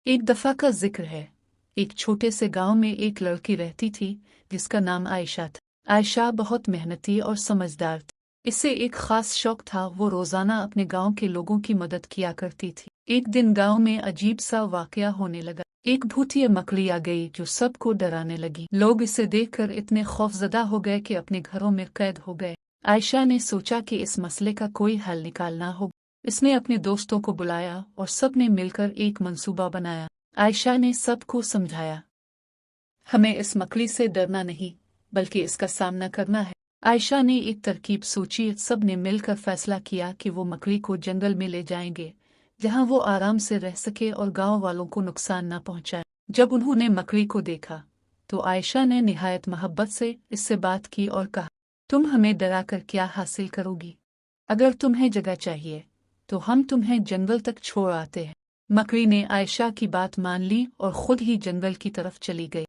एक दफा का जिक्र है। एक छोटे से गांव में एक लड़की रहती थी जिसका नाम आयशा था। आयशा बहुत मेहनती और समझदार थी। इससे एक खास शौक था, वो रोजाना अपने गांव के लोगों की मदद किया करती थी। एक दिन गांव में अजीब सा वाकया होने लगा। एक भूतिया मकड़ी आ गई जो सबको डराने लगी। लोग इसे देखकर इतने खौफजदा हो गए कि अपने घरों में कैद हो गए। आयशा ने सोचा कि इस मसले का कोई हल निकालना होगा। इसने अपने दोस्तों को बुलाया और सबने मिलकर एक मंसूबा बनाया। आयशा ने सबको समझाया, हमें इस मकड़ी से डरना नहीं बल्कि इसका सामना करना है। आयशा ने एक तरकीब सोची। सबने मिलकर फैसला किया कि वो मकड़ी को जंगल में ले जाएंगे जहां वो आराम से रह सके और गांव वालों को नुकसान न पहुंचाए। जब उन्होंने मकड़ी को देखा तो आयशा ने निहायत मोहब्बत से इससे बात की और कहा, तुम हमें डराकर क्या हासिल करोगी? अगर तुम्हें जगह चाहिए तो हम तुम्हें जंगल तक छोड़ आते हैं। मकड़ी ने आयशा की बात मान ली और खुद ही जंगल की तरफ चली गई।